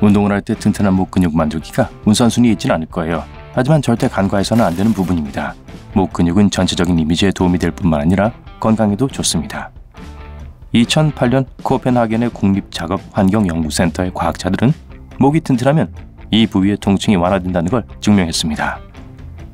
운동을 할 때 튼튼한 목 근육 만들기가 우선순위에 있진 않을 거예요. 하지만 절대 간과해서는 안 되는 부분입니다. 목 근육은 전체적인 이미지에 도움이 될 뿐만 아니라 건강에도 좋습니다. 2008년 코펜하겐의 국립작업환경연구센터의 과학자들은 목이 튼튼하면 이 부위의 통증이 완화된다는 걸 증명했습니다.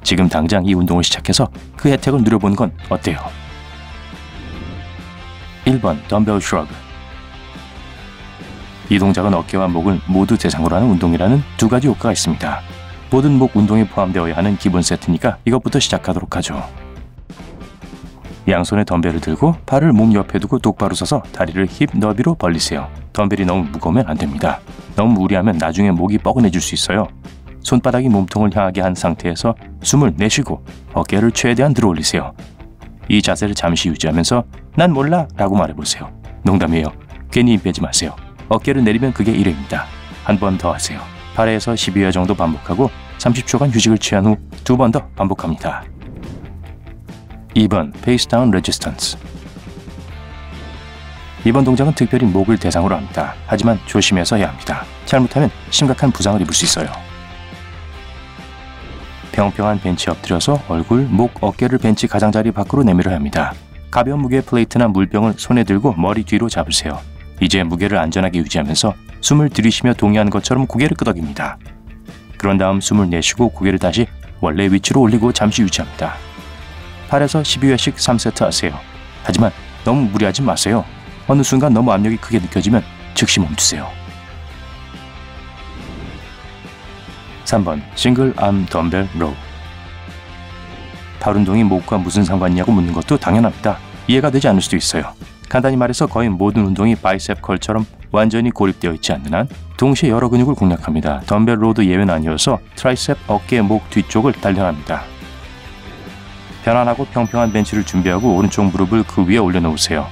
지금 당장 이 운동을 시작해서 그 혜택을 누려보는 건 어때요? 1번 덤벨 슈러그. 이 동작은 어깨와 목을 모두 대상으로 하는 운동이라는 두 가지 효과가 있습니다. 모든 목 운동이 포함되어야 하는 기본 세트니까 이것부터 시작하도록 하죠. 양손에 덤벨을 들고 발을 몸 옆에 두고 똑바로 서서 다리를 힙 너비로 벌리세요. 덤벨이 너무 무거우면 안 됩니다. 너무 무리하면 나중에 목이 뻐근해질 수 있어요. 손바닥이 몸통을 향하게 한 상태에서 숨을 내쉬고 어깨를 최대한 들어 올리세요. 이 자세를 잠시 유지하면서 난 몰라 라고 말해보세요. 농담이에요. 괜히 힘 빼지 마세요. 어깨를 내리면 그게 1회입니다. 한 번 더 하세요. 8회에서 12회 정도 반복하고 30초간 휴식을 취한 후 두 번 더 반복합니다. 2번 페이스 다운 레지스턴스. 이번 동작은 특별히 목을 대상으로 합니다. 하지만 조심해서 해야 합니다. 잘못하면 심각한 부상을 입을 수 있어요. 평평한 벤치에 엎드려서 얼굴, 목, 어깨를 벤치 가장자리 밖으로 내밀어야 합니다. 가벼운 무게의 플레이트나 물병을 손에 들고 머리 뒤로 잡으세요. 이제 무게를 안전하게 유지하면서 숨을 들이쉬며 동의하는 것처럼 고개를 끄덕입니다. 그런 다음 숨을 내쉬고 고개를 다시 원래 위치로 올리고 잠시 유지합니다. 8에서 12회씩 3세트 하세요. 하지만 너무 무리하지 마세요. 어느 순간 너무 압력이 크게 느껴지면 즉시 멈추세요. 3번 싱글 암 덤벨 로우. 팔 운동이 목과 무슨 상관이냐고 묻는 것도 당연합니다. 이해가 되지 않을 수도 있어요. 간단히 말해서 거의 모든 운동이 바이셉 컬처럼 완전히 고립되어 있지 않는 한 동시에 여러 근육을 공략합니다. 덤벨 로우도 예외는 아니어서 트라이셉, 어깨, 목 뒤쪽을 단련합니다. 편안하고 평평한 벤치를 준비하고 오른쪽 무릎을 그 위에 올려놓으세요.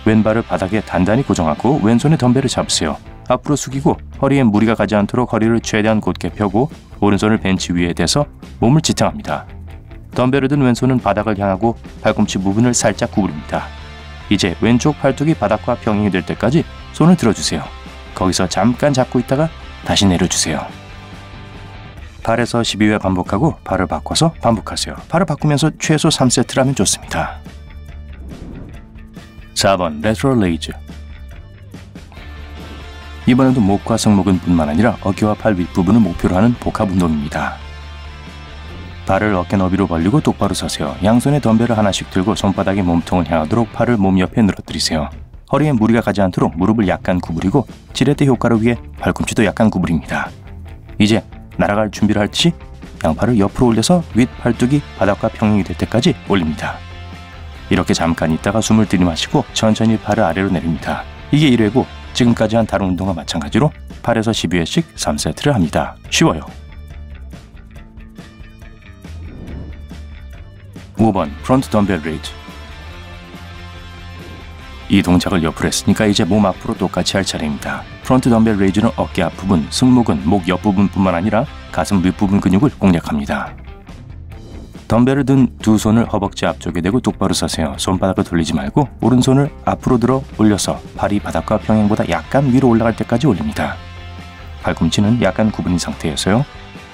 왼발을 바닥에 단단히 고정하고 왼손에 덤벨을 잡으세요. 앞으로 숙이고 허리에 무리가 가지 않도록 허리를 최대한 곧게 펴고 오른손을 벤치 위에 대서 몸을 지탱합니다. 덤벨을 든 왼손은 바닥을 향하고 팔꿈치 부분을 살짝 구부립니다. 이제 왼쪽 팔뚝이 바닥과 평행이 될 때까지 손을 들어주세요. 거기서 잠깐 잡고 있다가 다시 내려주세요. 8에서 12회 반복하고 발을 바꿔서 반복하세요. 발을 바꾸면서 최소 3세트를 하면 좋습니다. 4번 레트럴 레이즈. 이번에도 목과 승모근 뿐만 아니라 어깨와 팔 윗부분을 목표로 하는 복합 운동입니다. 발을 어깨 너비로 벌리고 똑바로 서세요. 양손에 덤벨을 하나씩 들고 손바닥이 몸통을 향하도록 팔을 몸 옆에 늘어뜨리세요. 허리에 무리가 가지 않도록 무릎을 약간 구부리고 지렛대 효과를 위해 팔꿈치도 약간 구부립니다. 이제 날아갈 준비를 할 듯이 양팔을 옆으로 올려서 윗 팔뚝이 바닥과 평행이 될 때까지 올립니다. 이렇게 잠깐 있다가 숨을 들이마시고 천천히 팔을 아래로 내립니다. 이게 1회고 지금까지 한 다른 운동과 마찬가지로 8에서 12회씩 3세트를 합니다. 쉬워요. 5번 프론트 덤벨 레이즈. 이 동작을 옆으로 했으니까 이제 몸 앞으로 똑같이 할 차례입니다. 프론트 덤벨 레이즈는 어깨 앞부분, 승모근, 목 옆부분뿐만 아니라 가슴 윗부분 근육을 공략합니다. 덤벨을 든 두 손을 허벅지 앞쪽에 대고 똑바로 서세요. 손바닥을 돌리지 말고 오른손을 앞으로 들어 올려서 팔이 바닥과 평행보다 약간 위로 올라갈 때까지 올립니다. 팔꿈치는 약간 구부린 상태에서요.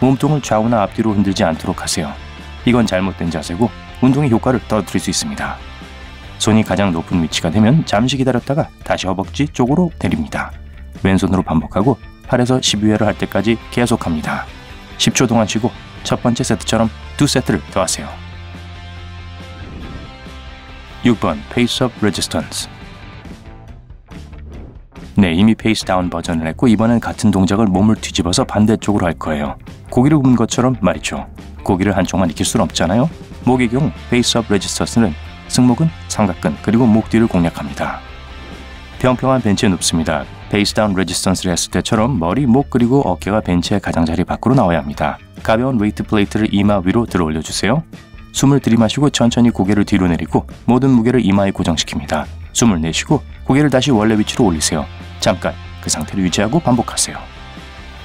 몸통을 좌우나 앞뒤로 흔들지 않도록 하세요. 이건 잘못된 자세고 운동의 효과를 떨어뜨릴 수 있습니다. 손이 가장 높은 위치가 되면 잠시 기다렸다가 다시 허벅지 쪽으로 내립니다. 왼손으로 반복하고 8에서 12회를 할 때까지 계속합니다. 10초 동안 쉬고 첫 번째 세트처럼 두 세트를 더 하세요. 6번 페이스 업 레지스턴스. 네, 이미 페이스 다운 버전을 했고 이번엔 같은 동작을 몸을 뒤집어서 반대쪽으로 할 거예요. 고기를 굽는 것처럼 말이죠. 고기를 한쪽만 익힐 수는 없잖아요. 목의 경우 페이스 업 레지스턴스는 승모근, 삼각근, 그리고 목 뒤를 공략합니다. 평평한 벤치에 눕습니다. 페이스 다운 레지스턴스를 했을 때처럼 머리, 목, 그리고 어깨가 벤치의 가장자리 밖으로 나와야 합니다. 가벼운 웨이트 플레이트를 이마 위로 들어 올려주세요. 숨을 들이마시고 천천히 고개를 뒤로 내리고 모든 무게를 이마에 고정시킵니다. 숨을 내쉬고 고개를 다시 원래 위치로 올리세요. 잠깐 그 상태를 유지하고 반복하세요.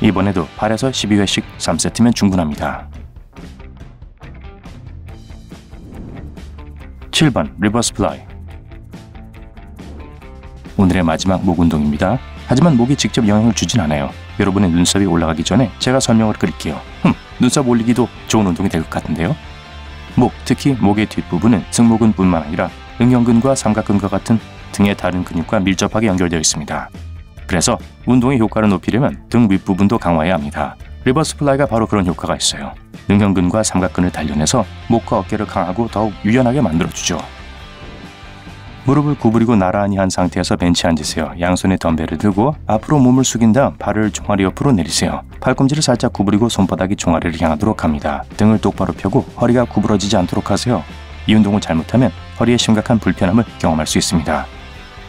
이번에도 8에서 12회씩 3세트면 충분합니다. 7번 리버스 플라이. 오늘의 마지막 목 운동입니다. 하지만 목에 직접 영향을 주진 않아요. 여러분의 눈썹이 올라가기 전에 제가 설명을 드릴게요. 눈썹 올리기도 좋은 운동이 될 것 같은데요. 목, 특히 목의 뒷부분은 승모근뿐만 아니라 응형근과 삼각근과 같은 등의 다른 근육과 밀접하게 연결되어 있습니다. 그래서 운동의 효과를 높이려면 등 윗부분도 강화해야 합니다. 리버스 플라이가 바로 그런 효과가 있어요. 능형근과 삼각근을 단련해서 목과 어깨를 강하고 더욱 유연하게 만들어주죠. 무릎을 구부리고 나란히 한 상태에서 벤치에 앉으세요. 양손에 덤벨을 들고 앞으로 몸을 숙인 다음 발을 종아리 옆으로 내리세요. 팔꿈치를 살짝 구부리고 손바닥이 종아리를 향하도록 합니다. 등을 똑바로 펴고 허리가 구부러지지 않도록 하세요. 이 운동을 잘못하면 허리에 심각한 불편함을 경험할 수 있습니다.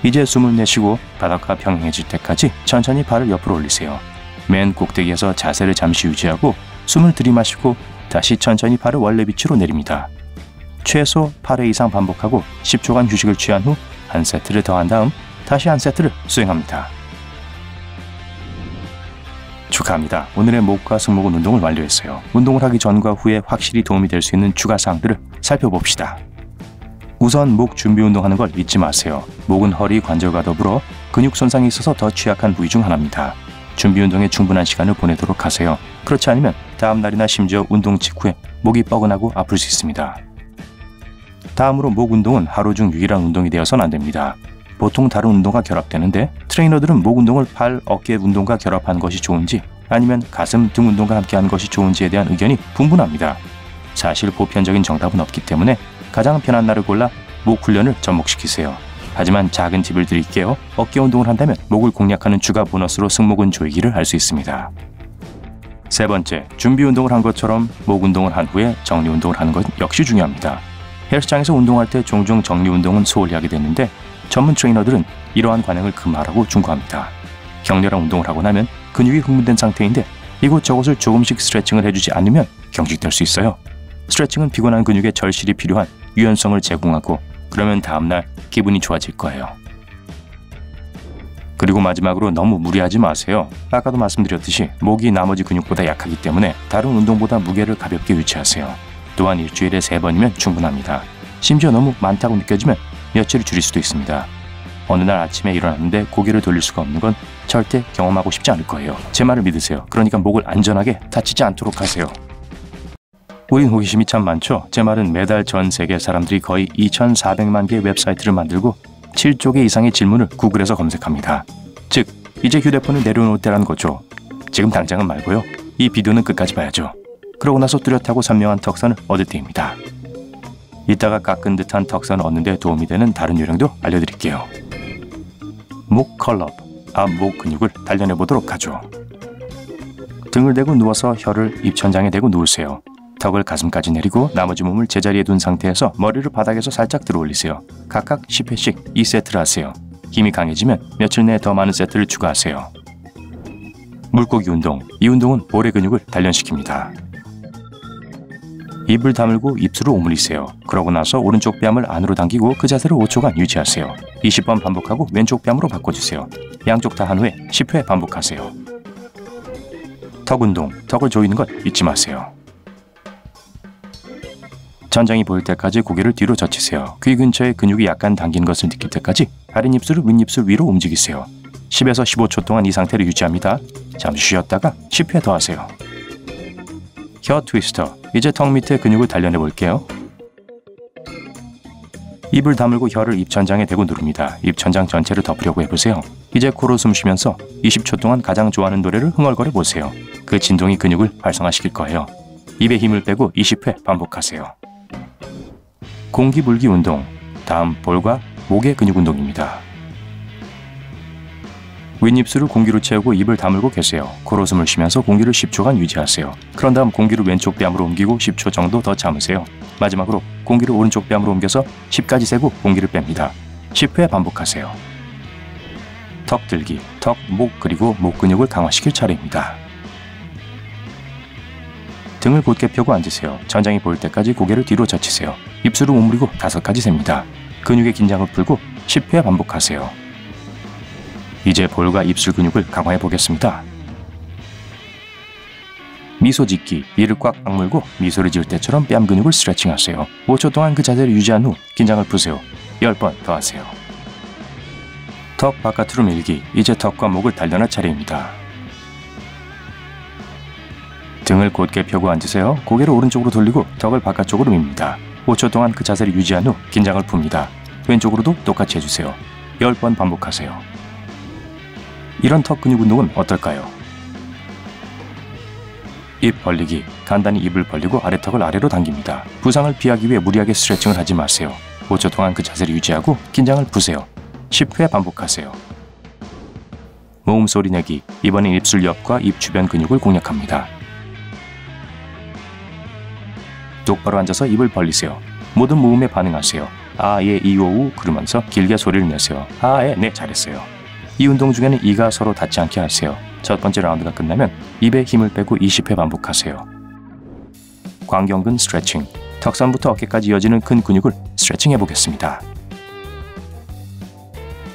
이제 숨을 내쉬고 바닥과 평행해질 때까지 천천히 발을 옆으로 올리세요. 맨 꼭대기에서 자세를 잠시 유지하고 숨을 들이마시고 다시 천천히 발을 원래 위치로 내립니다. 최소 8회 이상 반복하고 10초간 휴식을 취한 후 한 세트를 더한 다음 다시 한 세트를 수행합니다. 축하합니다. 오늘의 목과 승모근 운동을 완료했어요. 운동을 하기 전과 후에 확실히 도움이 될 수 있는 추가 사항들을 살펴봅시다. 우선 목 준비 운동하는 걸 잊지 마세요. 목은 허리 관절과 더불어 근육 손상이 있어서 더 취약한 부위 중 하나입니다. 준비 운동에 충분한 시간을 보내도록 하세요. 그렇지 않으면 다음 날이나 심지어 운동 직후에 목이 뻐근하고 아플 수 있습니다. 다음으로 목 운동은 하루 중 유일한 운동이 되어서는 안 됩니다. 보통 다른 운동과 결합되는데 트레이너들은 목 운동을 팔, 어깨 운동과 결합하는 것이 좋은지 아니면 가슴, 등 운동과 함께하는 것이 좋은지에 대한 의견이 분분합니다. 사실 보편적인 정답은 없기 때문에 가장 편한 날을 골라 목 훈련을 접목시키세요. 하지만 작은 팁을 드릴게요. 어깨 운동을 한다면 목을 공략하는 추가 보너스로 승모근 조이기를 할 수 있습니다. 세 번째, 준비 운동을 한 것처럼 목 운동을 한 후에 정리 운동을 하는 것 역시 중요합니다. 헬스장에서 운동할 때 종종 정리 운동은 소홀히 하게 되는데 전문 트레이너들은 이러한 관행을 금하라고 충고합니다. 격렬한 운동을 하고 나면 근육이 흥분된 상태인데 이곳저곳을 조금씩 스트레칭을 해주지 않으면 경직될 수 있어요. 스트레칭은 피곤한 근육에 절실히 필요한 유연성을 제공하고 그러면 다음날 기분이 좋아질 거예요. 그리고 마지막으로 너무 무리하지 마세요. 아까도 말씀드렸듯이 목이 나머지 근육보다 약하기 때문에 다른 운동보다 무게를 가볍게 유지하세요. 또한 일주일에 3번이면 충분합니다. 심지어 너무 많다고 느껴지면 며칠을 줄일 수도 있습니다. 어느 날 아침에 일어났는데 고개를 돌릴 수가 없는 건 절대 경험하고 싶지 않을 거예요. 제 말을 믿으세요. 그러니까 목을 안전하게 다치지 않도록 하세요. 우린 호기심이 참 많죠. 제 말은 매달 전 세계 사람들이 거의 2,400만 개의 웹사이트를 만들고 7조 개 이상의 질문을 구글에서 검색합니다. 즉, 이제 휴대폰을 내려놓을 때라는 거죠. 지금 당장은 말고요. 이 비디오는 끝까지 봐야죠. 그러고 나서 뚜렷하고 선명한 턱선을 얻을 때입니다. 이따가 깎은 듯한 턱선을 얻는 데 도움이 되는 다른 요령도 알려드릴게요. 목 컬업, 앞목 근육을 단련해 보도록 하죠. 등을 대고 누워서 혀를 입천장에 대고 누우세요. 턱을 가슴까지 내리고 나머지 몸을 제자리에 둔 상태에서 머리를 바닥에서 살짝 들어 올리세요. 각각 10회씩 2세트를 하세요. 힘이 강해지면 며칠 내에 더 많은 세트를 추가하세요. 물고기 운동, 이 운동은 볼의 근육을 단련시킵니다. 입을 다물고 입술을 오므리세요. 그러고 나서 오른쪽 뺨을 안으로 당기고 그 자세를 5초간 유지하세요. 20번 반복하고 왼쪽 뺨으로 바꿔주세요. 양쪽 다 한 후에 10회 반복하세요. 턱 운동, 턱을 조이는 것 잊지 마세요. 천장이 보일 때까지 고개를 뒤로 젖히세요. 귀 근처에 근육이 약간 당긴 것을 느낄 때까지 아랫입술을 윗입술 위로 움직이세요. 10에서 15초 동안 이 상태를 유지합니다. 잠시 쉬었다가 10회 더 하세요. 혀 트위스터, 이제 턱 밑에 근육을 단련해 볼게요. 입을 다물고 혀를 입천장에 대고 누릅니다. 입천장 전체를 덮으려고 해보세요. 이제 코로 숨 쉬면서 20초 동안 가장 좋아하는 노래를 흥얼거려 보세요. 그 진동이 근육을 활성화시킬 거예요. 입에 힘을 빼고 20회 반복하세요. 공기 불기 운동, 다음 볼과 목의 근육 운동입니다. 윗입술을 공기로 채우고 입을 다물고 계세요. 코로 숨을 쉬면서 공기를 10초간 유지하세요. 그런 다음 공기를 왼쪽 뺨으로 옮기고 10초 정도 더 참으세요. 마지막으로 공기를 오른쪽 뺨으로 옮겨서 10까지 세고 공기를 뺍니다. 10회 반복하세요. 턱 들기, 턱, 목 그리고 목 근육을 강화시킬 차례입니다. 등을 곧게 펴고 앉으세요. 천장이 보일 때까지 고개를 뒤로 젖히세요. 입술을 오므리고 5까지 셉니다. 근육의 긴장을 풀고 10회 반복하세요. 이제 볼과 입술 근육을 강화해 보겠습니다. 미소 짓기, 이를 꽉 악물고 미소를 지을 때처럼 뺨 근육을 스트레칭하세요. 5초 동안 그 자세를 유지한 후 긴장을 푸세요. 10번 더 하세요. 턱 바깥으로 밀기. 이제 턱과 목을 단련할 차례입니다. 등을 곧게 펴고 앉으세요. 고개를 오른쪽으로 돌리고 턱을 바깥쪽으로 밉니다. 5초 동안 그 자세를 유지한 후 긴장을 풉니다. 왼쪽으로도 똑같이 해주세요. 10번 반복하세요. 이런 턱 근육 운동은 어떨까요? 입 벌리기. 간단히 입을 벌리고 아래턱을 아래로 당깁니다. 부상을 피하기 위해 무리하게 스트레칭을 하지 마세요. 5초 동안 그 자세를 유지하고 긴장을 푸세요. 10회 반복하세요. 모음 소리 내기. 이번엔 입술 옆과 입 주변 근육을 공략합니다. 똑바로 앉아서 입을 벌리세요. 모든 모음에 반응하세요. 아, 예, 이, 오, 우 그러면서 길게 소리를 내세요. 아, 예, 네, 잘했어요. 이 운동 중에는 이가 서로 닿지 않게 하세요. 첫 번째 라운드가 끝나면 입에 힘을 빼고 20회 반복하세요. 광경근 스트레칭. 턱선부터 어깨까지 이어지는 큰 근육을 스트레칭 해보겠습니다.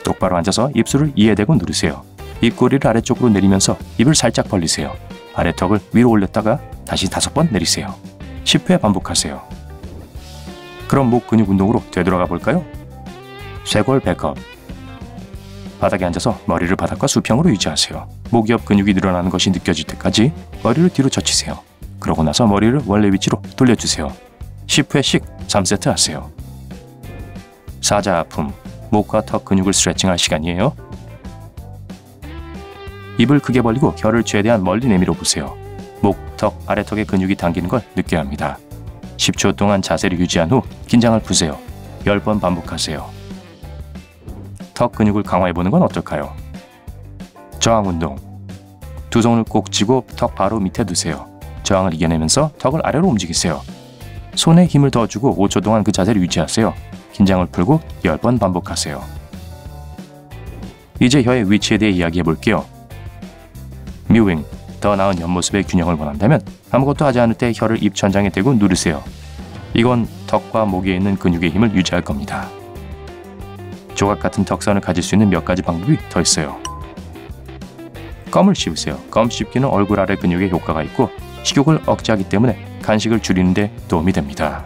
똑바로 앉아서 입술을 이에 대고 누르세요. 입꼬리를 아래쪽으로 내리면서 입을 살짝 벌리세요. 아래턱을 위로 올렸다가 다시 5번 내리세요. 10회 반복하세요. 그럼 목 근육 운동으로 되돌아가 볼까요? 쇄골 백업. 바닥에 앉아서 머리를 바닥과 수평으로 유지하세요. 목 옆 근육이 늘어나는 것이 느껴질 때까지 머리를 뒤로 젖히세요. 그러고 나서 머리를 원래 위치로 돌려주세요. 10회씩 3세트 하세요. 사자 아픔. 목과 턱 근육을 스트레칭할 시간이에요. 입을 크게 벌리고 혀를 최대한 멀리 내밀어 보세요. 목, 턱, 아래턱의 근육이 당기는 걸 느껴야 합니다. 10초 동안 자세를 유지한 후 긴장을 푸세요. 10번 반복하세요. 턱 근육을 강화해보는 건 어떨까요? 저항 운동. 두 손을 꼭 쥐고 턱 바로 밑에 두세요. 저항을 이겨내면서 턱을 아래로 움직이세요. 손에 힘을 더 주고 5초 동안 그 자세를 유지하세요. 긴장을 풀고 10번 반복하세요. 이제 혀의 위치에 대해 이야기해볼게요. 뮤윙. 더 나은 옆모습의 균형을 원한다면 아무것도 하지 않을 때 혀를 입 천장에 대고 누르세요. 이건 턱과 목에 있는 근육의 힘을 유지할 겁니다. 조각 같은 턱선을 가질 수 있는 몇 가지 방법이 더 있어요. 껌을 씹으세요. 껌 씹기는 얼굴 아래 근육에 효과가 있고 식욕을 억제하기 때문에 간식을 줄이는 데 도움이 됩니다.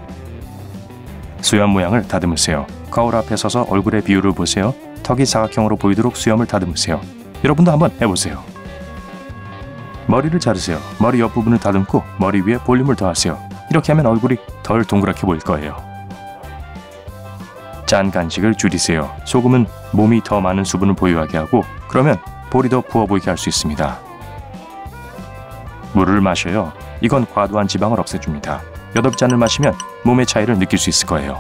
수염 모양을 다듬으세요. 거울 앞에 서서 얼굴의 비율을 보세요. 턱이 사각형으로 보이도록 수염을 다듬으세요. 여러분도 한번 해보세요. 머리를 자르세요. 머리 옆부분을 다듬고 머리 위에 볼륨을 더하세요. 이렇게 하면 얼굴이 덜 동그랗게 보일 거예요. 짠 간식을 줄이세요. 소금은 몸이 더 많은 수분을 보유하게 하고 그러면 볼이 더 부어 보이게 할 수 있습니다. 물을 마셔요. 이건 과도한 지방을 없애줍니다. 몇 잔을 마시면 몸의 차이를 느낄 수 있을 거예요.